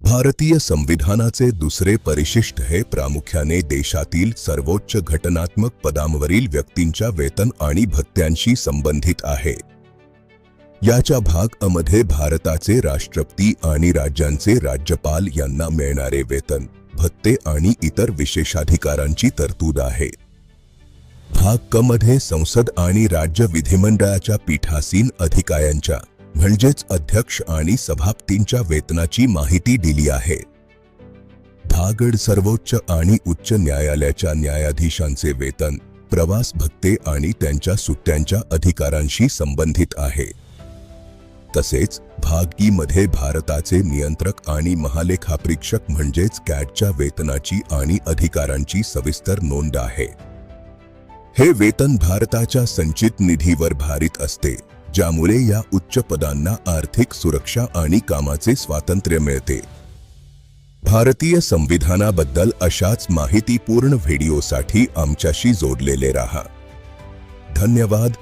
भारतीय संविधानाचे दुसरे परिशिष्ट हे प्रामुख्याने देशातील सर्वोच्च घटनात्मक पदांवरील व्यक्तींच्या वेतन आणि भत्त्यांशी संबंधित आहे। याच्या भाग अ मध्ये भारताचे राष्ट्रपती आणि राज्यांचे राज्यपाल यांना मिळणारे वेतन, भत्ते आणि इतर विशेषाधिकारांची तरतूद आहे। भाग क मध्ये संसद आणि राज्य विधिमंडळाच्या पीठासीन अधिकाऱ्यांच्या म्हणजेच अध्यक्ष आणि सभापतींच्या वेतनाची माहिती दिली आहे। भाग ड सर्वोच्च आणि उच्च न्यायालयाच्या न्यायाधीशांचे वेतन, प्रवास भत्ते आणि त्यांच्या सुट्ट्यांच्या अधिकारांशी संबंधित आहे। तसेच भाग ई मध्ये भारताचे नियंत्रक आणि महालेखापरीक्षक म्हणजेच कॅटच्या वेतनाची आणि अधिकारांची सविस्तर नोंद आहे। हे वेतन भारताच्या संचित निधीवर भारित असते, ज्यामुळे या उच्च पदांना आर्थिक सुरक्षा आणि कामाचे स्वातंत्र्य मिळते। भारतीय संविधानाबद्दल अशाच माहितीपूर्ण व्हिडिओसाठी आमच्याशी जोडलेले राहा। धन्यवाद।